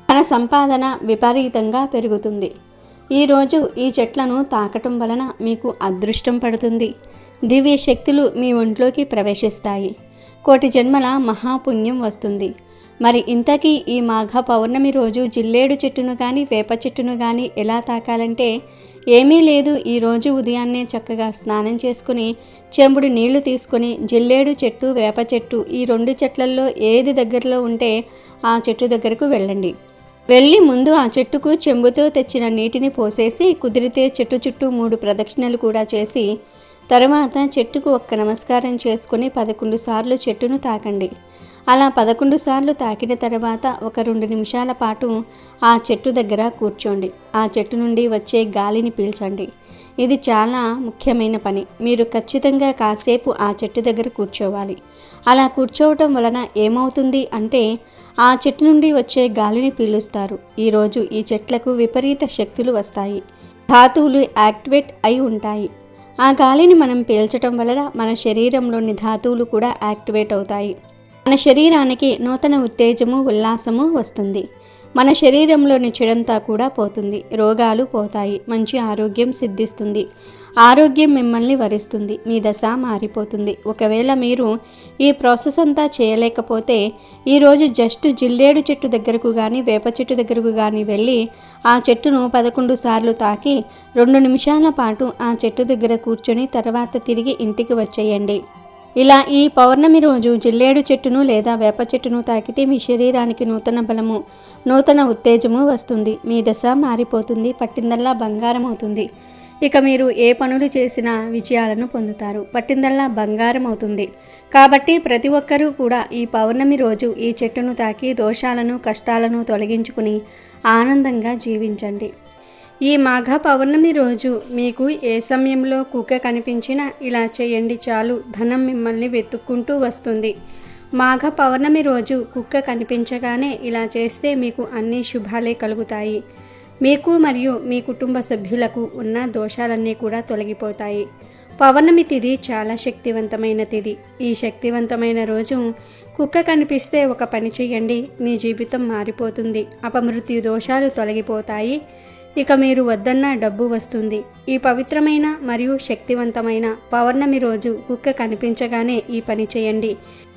ధన సంపాదన విపరీతంగా పెరుగుతుంది. ఈరోజు ఈ చెట్లను తాకటం వలన మీకు అదృష్టం పడుతుంది. దివ్య శక్తులు మీ ఒంట్లోకి ప్రవేశిస్తాయి. కోటి జన్మల మహాపుణ్యం వస్తుంది. మరి ఇంతకీ ఈ మాఘ పౌర్ణమి రోజు జిల్లేడు చెట్టును కానీ వేప చెట్టును కానీ ఎలా తాకాలంటే ఏమీ లేదు. ఈరోజు ఉదయాన్నే చక్కగా స్నానం చేసుకుని చెంబుడు నీళ్లు తీసుకొని జిల్లేడు చెట్టు వేప చెట్టు ఈ 2 చెట్లల్లో ఏది దగ్గరలో ఉంటే ఆ చెట్టు దగ్గరకు వెళ్ళండి. వెళ్ళి ముందు ఆ చెట్టుకు చెంబుతో తెచ్చిన నీటిని పోసేసి కుదిరితే చెట్టు చుట్టూ 3 ప్రదక్షిణలు కూడా చేసి తర్వాత చెట్టుకు ఒక్క నమస్కారం చేసుకుని 11 సార్లు చెట్టును తాకండి. అలా 11 సార్లు తాకిన తర్వాత ఒక 2 నిమిషాల పాటు ఆ చెట్టు దగ్గర కూర్చోండి. ఆ చెట్టు నుండి వచ్చే గాలిని పీల్చండి. ఇది చాలా ముఖ్యమైన పని. మీరు ఖచ్చితంగా కాసేపు ఆ చెట్టు దగ్గర కూర్చోవాలి. అలా కూర్చోవటం వలన ఏమవుతుంది అంటే ఆ చెట్టు నుండి వచ్చే గాలిని పీలుస్తారు. ఈరోజు ఈ చెట్లకు విపరీత శక్తులు వస్తాయి. ధాతువులు యాక్టివేట్ అయి ఉంటాయి. ఆ గాలిని మనం పీల్చటం వలన మన శరీరంలోని ధాతువులు కూడా యాక్టివేట్ అవుతాయి. మన శరీరానికి నూతన ఉత్తేజము ఉల్లాసము వస్తుంది. మన శరీరంలోని చెడంతా కూడా పోతుంది. రోగాలు పోతాయి. మంచి ఆరోగ్యం సిద్ధిస్తుంది. ఆరోగ్యం మిమ్మల్ని వరిస్తుంది. మీ దశ మారిపోతుంది. ఒకవేళ మీరు ఈ ప్రాసెస్ అంతా చేయలేకపోతే ఈరోజు జస్ట్ జిల్లేడు చెట్టు దగ్గరకు కానీ వేప చెట్టు దగ్గరకు కానీ వెళ్ళి ఆ చెట్టును 11 సార్లు తాకి 2 నిమిషాల పాటు ఆ చెట్టు దగ్గర కూర్చొని తర్వాత తిరిగి ఇంటికి వచ్చేయండి. ఇలా ఈ పౌర్ణమి రోజు జిల్లేడు చెట్టును లేదా వేప చెట్టును తాకితే మీ శరీరానికి నూతన బలము, నూతన ఉత్తేజము వస్తుంది. మీ దశ మారిపోతుంది. పట్టిందల్లా బంగారం అవుతుంది. ఇక మీరు ఏ పనులు చేసినా విజయాలను పొందుతారు. పట్టిందల్లా బంగారం అవుతుంది. కాబట్టి ప్రతి ఒక్కరూ కూడా ఈ పౌర్ణమి రోజు ఈ చెట్టును తాకి దోషాలను, కష్టాలను తొలగించుకుని ఆనందంగా జీవించండి. ఈ మాఘ పౌర్ణమి రోజు మీకు ఏ సమయంలో కుక్క కనిపించినా ఇలా చేయండి చాలు. ధనం మిమ్మల్ని వెతుక్కుంటూ వస్తుంది. మాఘ పౌర్ణమి రోజు కుక్క కనిపించగానే ఇలా చేస్తే మీకు అన్ని శుభాలే కలుగుతాయి. మీకు మరియు మీ కుటుంబ సభ్యులకు ఉన్న దోషాలన్నీ కూడా తొలగిపోతాయి. పౌర్ణమి తిథి చాలా శక్తివంతమైన తిథి. ఈ శక్తివంతమైన రోజు కుక్క కనిపిస్తే ఒక పని చేయండి. మీ జీవితం మారిపోతుంది. అపమృత్యు దోషాలు తొలగిపోతాయి. ఇక మీరు వద్దన్న డబ్బు వస్తుంది. ఈ పవిత్రమైన మరియు శక్తివంతమైన పౌర్ణమి రోజు కుక్క కనిపించగానే ఈ పని చేయండి.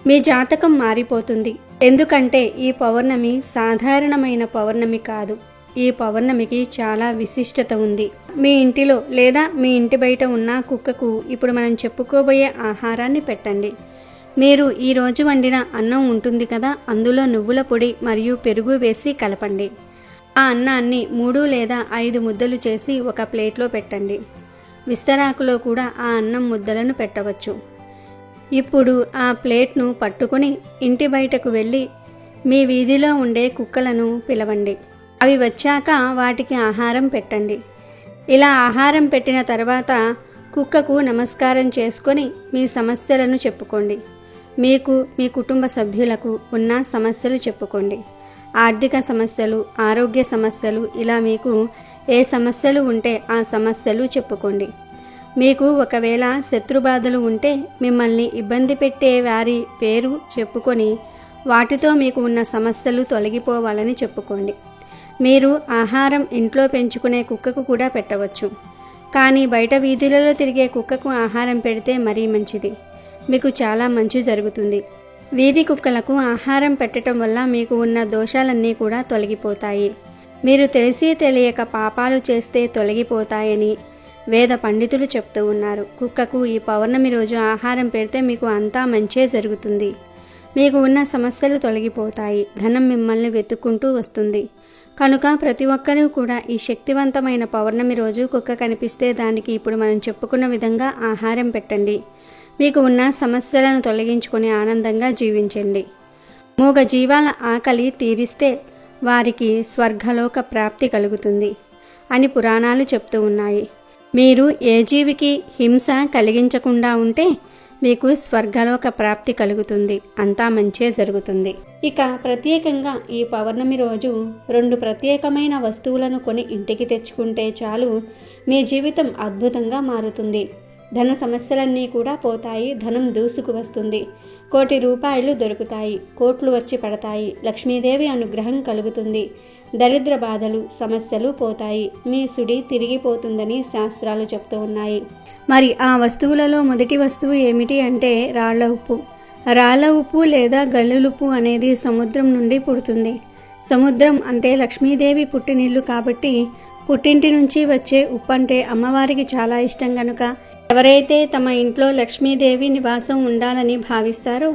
మీ జాతకం మారిపోతుంది. ఎందుకంటే ఈ పౌర్ణమి సాధారణమైన పౌర్ణమి కాదు. ఈ పౌర్ణమికి చాలా విశిష్టత ఉంది. మీ ఇంటిలో లేదా మీ ఇంటి బయట ఉన్న కుక్కకు ఇప్పుడు మనం చెప్పుకోబోయే ఆహారాన్ని పెట్టండి. మీరు ఈరోజు వండిన అన్నం ఉంటుంది కదా, అందులో నువ్వుల పొడి మరియు పెరుగు వేసి కలపండి. ఆ అన్నాన్ని 3 లేదా 5 ముద్దలు చేసి ఒక ప్లేట్లో పెట్టండి. విస్తరాకులో కూడా ఆ అన్నం ముద్దలను పెట్టవచ్చు. ఇప్పుడు ఆ ప్లేట్ను పట్టుకొని ఇంటి బయటకు వెళ్ళి మీ వీధిలో ఉండే కుక్కలను పిలవండి. అవి వచ్చాక వాటికి ఆహారం పెట్టండి. ఇలా ఆహారం పెట్టిన తర్వాత కుక్కకు నమస్కారం చేసుకొని మీ సమస్యలను చెప్పుకోండి. మీకు మీ కుటుంబ సభ్యులకు ఉన్న సమస్యలు చెప్పుకోండి. ఆర్థిక సమస్యలు, ఆరోగ్య సమస్యలు, ఇలా మీకు ఏ సమస్యలు ఉంటే ఆ సమస్యలు చెప్పుకోండి. మీకు ఒకవేళ శత్రుబాధలు ఉంటే మిమ్మల్ని ఇబ్బంది పెట్టే వారి పేరు చెప్పుకొని వాటితో మీకు ఉన్న సమస్యలు తొలగిపోవాలని చెప్పుకోండి. మీరు ఆహారం ఇంట్లో పెంచుకునే కుక్కకు కూడా పెట్టవచ్చు. కానీ బయట వీధులలో తిరిగే కుక్కకు ఆహారం పెడితే మరీ మంచిది. మీకు చాలా మంచి జరుగుతుంది. వీధి కుక్కలకు ఆహారం పెట్టడం వల్ల మీకు ఉన్న దోషాలన్నీ కూడా తొలగిపోతాయి. మీరు తెలిసి తెలియక పాపాలు చేస్తే తొలగిపోతాయని వేద పండితులు చెప్తూ ఉన్నారు. కుక్కకు ఈ పౌర్ణమి రోజు ఆహారం పెడితే మీకు అంతా మంచే జరుగుతుంది. మీకు ఉన్న సమస్యలు తొలగిపోతాయి. ధనం మిమ్మల్ని వెతుక్కుంటూ వస్తుంది. కనుక ప్రతి ఒక్కరూ కూడా ఈ శక్తివంతమైన పౌర్ణమి రోజు కుక్క కనిపిస్తే దానికి ఇప్పుడు మనం చెప్పుకున్న విధంగా ఆహారం పెట్టండి. మీకు ఉన్న సమస్యలను తొలగించుకొని ఆనందంగా జీవించండి. మూగ జీవాల ఆకలి తీరిస్తే వారికి స్వర్గలోక ప్రాప్తి కలుగుతుంది అని పురాణాలు చెప్తూ ఉన్నాయి. మీరు ఏ జీవికి హింస కలిగించకుండా ఉంటే మీకు స్వర్గలోక ప్రాప్తి కలుగుతుంది. అంతా మంచే జరుగుతుంది. ఇక ప్రత్యేకంగా ఈ పౌర్ణమి రోజు 2 ప్రత్యేకమైన వస్తువులను కొని ఇంటికి తెచ్చుకుంటే చాలు మీ జీవితం అద్భుతంగా మారుతుంది. ధన సమస్యలన్నీ కూడా పోతాయి, ధనం దూసుకు వస్తుంది. 1,00,00,000 రూపాయలు దొరుకుతాయి, కోట్లు వచ్చి పడతాయి, లక్ష్మీదేవి అనుగ్రహం కలుగుతుంది. దరిద్ర బాధలు సమస్యలు పోతాయి, మీ సుడి తిరిగిపోతుందని శాస్త్రాలు చెప్తూ ఉన్నాయి. మరి ఆ వస్తువులలో మొదటి వస్తువు ఏమిటి అంటే రాళ్ల ఉప్పు. రాళ్ల ఉప్పు లేదా గల్లులుప్పు అనేది సముద్రం నుండి పుడుతుంది. సముద్రం అంటే లక్ష్మీదేవి పుట్టినిల్లు కాబట్టి పుట్టింటి నుంచి వచ్చే ఉప్పు అంటే అమ్మవారికి చాలా ఇష్టం కనుక ఎవరైతే తమ ఇంట్లో లక్ష్మీదేవి నివాసం ఉండాలని భావిస్తారో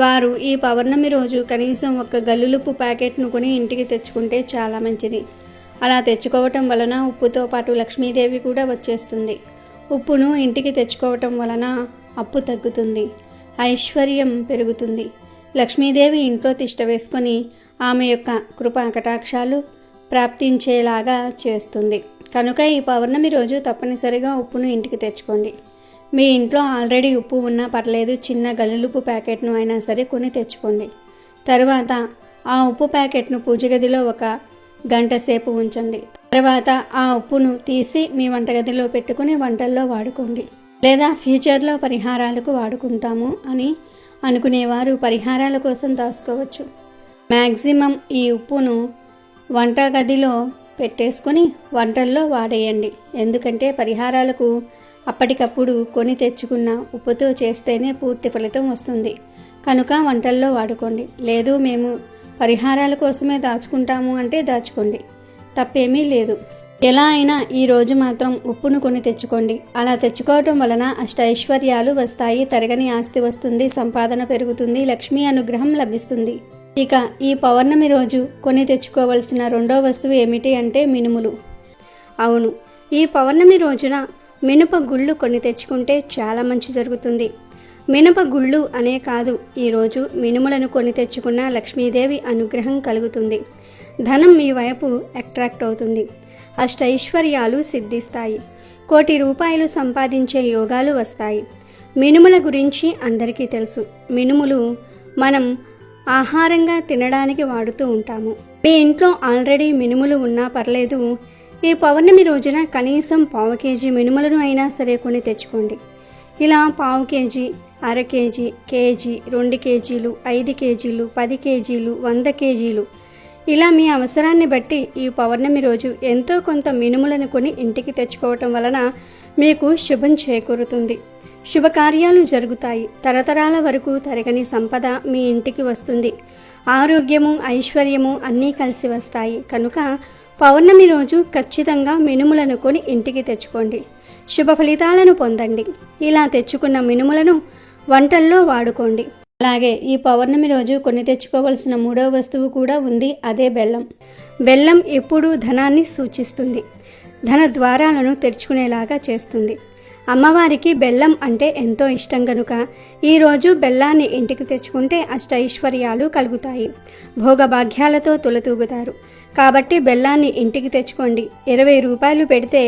వారు ఈ పౌర్ణమి రోజు కనీసం 1 గల్లులుప్పు ప్యాకెట్ను కొని ఇంటికి తెచ్చుకుంటే చాలా మంచిది. అలా తెచ్చుకోవటం వలన ఉప్పుతో పాటు లక్ష్మీదేవి కూడా వచ్చేస్తుంది. ఉప్పును ఇంటికి తెచ్చుకోవటం వలన అప్పు తగ్గుతుంది, ఐశ్వర్యం పెరుగుతుంది. లక్ష్మీదేవి ఇంట్లో తిష్ట వేసుకొని ఆమె యొక్క కృపా కటాక్షాలు ప్రాప్తించేలాగా చేస్తుంది. కనుక ఈ పౌర్ణమి రోజు తప్పనిసరిగా ఉప్పును ఇంటికి తెచ్చుకోండి. మీ ఇంట్లో ఆల్రెడీ ఉప్పు ఉన్నా పర్లేదు, చిన్న గల్లులుప్పు ప్యాకెట్ను అయినా సరే కొని తెచ్చుకోండి. తర్వాత ఆ ఉప్పు ప్యాకెట్ను పూజ గదిలో 1 గంట సేపు ఉంచండి. తర్వాత ఆ ఉప్పును తీసి మీ వంటగదిలో పెట్టుకుని వంటల్లో వాడుకోండి. లేదా ఫ్యూచర్లో పరిహారాలకు వాడుకుంటాము అని అనుకునేవారు పరిహారాల కోసం దాచుకోవచ్చు. మ్యాక్సిమం ఈ ఉప్పును వంటగదిలో పెట్టేసుకొని వంటల్లో వాడేయండి. ఎందుకంటే పరిహారాలకు అప్పటికప్పుడు కొని తెచ్చుకున్న ఉప్పుతో చేస్తేనే పూర్తి ఫలితం వస్తుంది. కనుక వంటల్లో వాడుకోండి. లేదు మేము పరిహారాల కోసమే దాచుకుంటాము అంటే దాచుకోండి, తప్పేమీ లేదు. ఎలా అయినా ఈరోజు మాత్రం ఉప్పును కొని తెచ్చుకోండి. అలా తెచ్చుకోవటం వలన అష్టైశ్వర్యాలు వస్తాయి, తరగని ఆస్తి వస్తుంది, సంపాదన పెరుగుతుంది, లక్ష్మీ అనుగ్రహం లభిస్తుంది. ఇక ఈ పౌర్ణమి రోజు కొని తెచ్చుకోవలసిన 2వ వస్తువు ఏమిటి అంటే మినుములు. అవును, ఈ పౌర్ణమి రోజున మినప గుళ్ళు కొని తెచ్చుకుంటే చాలా మంచి జరుగుతుంది. మినప గుళ్ళు అనే కాదు, ఈరోజు మినుములను కొని తెచ్చుకున్న లక్ష్మీదేవి అనుగ్రహం కలుగుతుంది. ధనం మీ వైపు అట్రాక్ట్ అవుతుంది, అష్టైశ్వర్యాలు సిద్ధిస్తాయి, 1,00,00,000 రూపాయలు సంపాదించే యోగాలు వస్తాయి. మినుముల గురించి అందరికీ తెలుసు. మినుములు మనం ఆహారంగా తినడానికి వాడుతూ ఉంటాము. మీ ఇంట్లో ఆల్రెడీ మినుములు ఉన్నా పర్లేదు, ఈ పౌర్ణమి రోజున కనీసం 1/4 కేజీ మినుములను అయినా సరే కొని తెచ్చుకోండి. ఇలా 1/4 కేజీ, అర కేజీ, కేజీ, 2 కేజీలు, 5 కేజీలు, 10 కేజీలు, 100 కేజీలు ఇలా మీ అవసరాన్ని బట్టి ఈ పౌర్ణమి రోజు ఎంతో కొంత మినుములను కొని ఇంటికి తెచ్చుకోవటం వలన మీకు శుభం చేకూరుతుంది, శుభకార్యాలు జరుగుతాయి, తరతరాల వరకు తరగని సంపద మీ ఇంటికి వస్తుంది, ఆరోగ్యము ఐశ్వర్యము అన్నీ కలిసి వస్తాయి. కనుక పౌర్ణమి రోజు ఖచ్చితంగా మినుములను కొని ఇంటికి తెచ్చుకోండి, శుభ ఫలితాలను పొందండి. ఇలా తెచ్చుకున్న మినుములను వంటల్లో వాడుకోండి. అలాగే ఈ పౌర్ణమి రోజు కొని తెచ్చుకోవలసిన 3వ వస్తువు కూడా ఉంది, అదే బెల్లం. బెల్లం ఎప్పుడూ ధనాన్ని సూచిస్తుంది, ధన ద్వారాలను తెరుచుకునేలాగా చేస్తుంది. అమ్మవారికి బెల్లం అంటే ఎంతో ఇష్టం కనుక ఈరోజు బెల్లాన్ని ఇంటికి తెచ్చుకుంటే అష్టైశ్వర్యాలు కలుగుతాయి, భోగభాగ్యాలతో తులతూగుతారు. కాబట్టి బెల్లాన్ని ఇంటికి తెచ్చుకోండి. 20 రూపాయలు పెడితే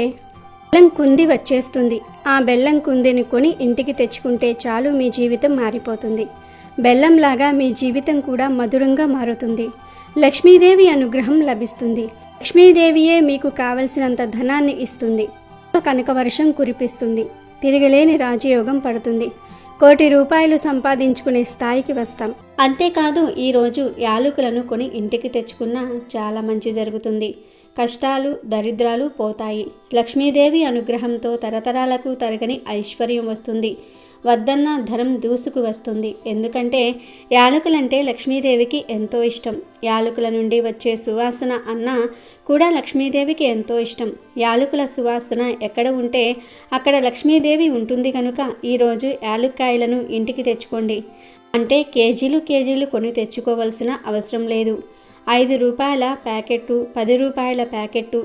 బెల్లం కుంది వచ్చేస్తుంది. ఆ బెల్లం కుందిని కొని ఇంటికి తెచ్చుకుంటే చాలు, మీ జీవితం మారిపోతుంది. బెల్లంలాగా మీ జీవితం కూడా మధురంగా మారుతుంది, లక్ష్మీదేవి అనుగ్రహం లభిస్తుంది. లక్ష్మీదేవియే మీకు కావలసినంత ధనాన్ని ఇస్తుంది, కనక వర్షం కురిపిస్తుంది, తిరగలేని రాజయోగం పడుతుంది, 1,00,00,000 రూపాయలు సంపాదించుకునే స్థాయికి వస్తాం. అంతేకాదు ఈరోజు యాలకులను కొని ఇంటికి తెచ్చుకున్నా చాలా మంచి జరుగుతుంది, కష్టాలు దరిద్రాలు పోతాయి, లక్ష్మీదేవి అనుగ్రహంతో తరతరాలకు తరగని ఐశ్వర్యం వస్తుంది, వద్దన్న ధనం దూసుకు వస్తుంది. ఎందుకంటే యాలకులంటే లక్ష్మీదేవికి ఎంతో ఇష్టం. యాలకుల నుండి వచ్చే సువాసన అన్న కూడా లక్ష్మీదేవికి ఎంతో ఇష్టం. యాలకుల సువాసన ఎక్కడ ఉంటే అక్కడ లక్ష్మీదేవి ఉంటుంది కనుక ఈరోజు యాలుక్కాయలను ఇంటికి తెచ్చుకోండి. అంటే కేజీలు కొని తెచ్చుకోవలసిన అవసరం లేదు. 5 రూపాయల ప్యాకెట్టు, 10 రూపాయల ప్యాకెట్టు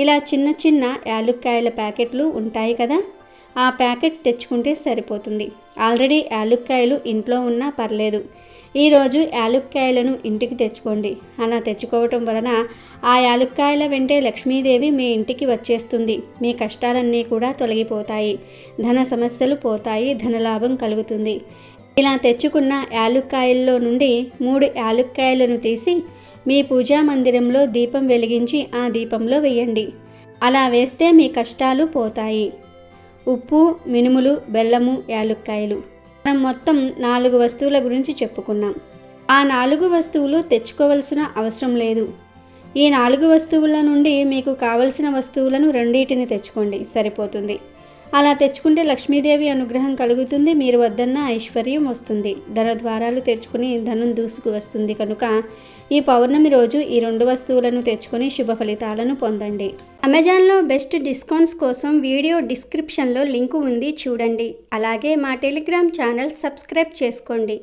ఇలా చిన్న చిన్న యాలుక్కాయల ప్యాకెట్లు ఉంటాయి కదా, ఆ ప్యాకెట్ తెచ్చుకుంటే సరిపోతుంది. ఆల్రెడీ యాలుక్కాయలు ఇంట్లో ఉన్నా పర్లేదు. ఈరోజు యాలుక్కాయలను ఇంటికి తెచ్చుకోండి. అలా తెచ్చుకోవటం వలన ఆ యాలుక్కాయల వెంటే లక్ష్మీదేవి మీ ఇంటికి వచ్చేస్తుంది, మీ కష్టాలన్నీ కూడా తొలగిపోతాయి, ధన సమస్యలు పోతాయి, ధనలాభం కలుగుతుంది. ఇలా తెచ్చుకున్న యాలుక్కాయల్లో నుండి 3 యాలుక్కాయలను తీసి మీ పూజా మందిరంలో దీపం వెలిగించి ఆ దీపంలో వేయండి. అలా వేస్తే మీ కష్టాలు పోతాయి. ఉప్పు, మినుములు, బెల్లము, యాలుక్కాయలు. మనం మొత్తం 4 వస్తువుల గురించి చెప్పుకున్నాం. ఆ 4 వస్తువులు తెచ్చుకోవలసిన అవసరం లేదు. ఈ 4 వస్తువుల నుండి మీకు కావలసిన వస్తువులను 2 తెచ్చుకోండి, సరిపోతుంది. అలా తెచ్చుకుంటే లక్ష్మీదేవి అనుగ్రహం కలుగుతుంది. మీరు వద్దన్న ఐశ్వర్యం వస్తుంది. ధన ద్వారాలు తెచ్చుకుని ధనం దూసుకు వస్తుంది. కనుక ఈ పౌర్ణమి రోజు ఈ 2 వస్తువులను తెచ్చుకొని శుభ ఫలితాలను పొందండి. అమెజాన్లో బెస్ట్ డిస్కౌంట్స్ కోసం వీడియో డిస్క్రిప్షన్లో లింకు ఉంది, చూడండి. అలాగే మా టెలిగ్రామ్ ఛానల్ సబ్స్క్రైబ్ చేసుకోండి.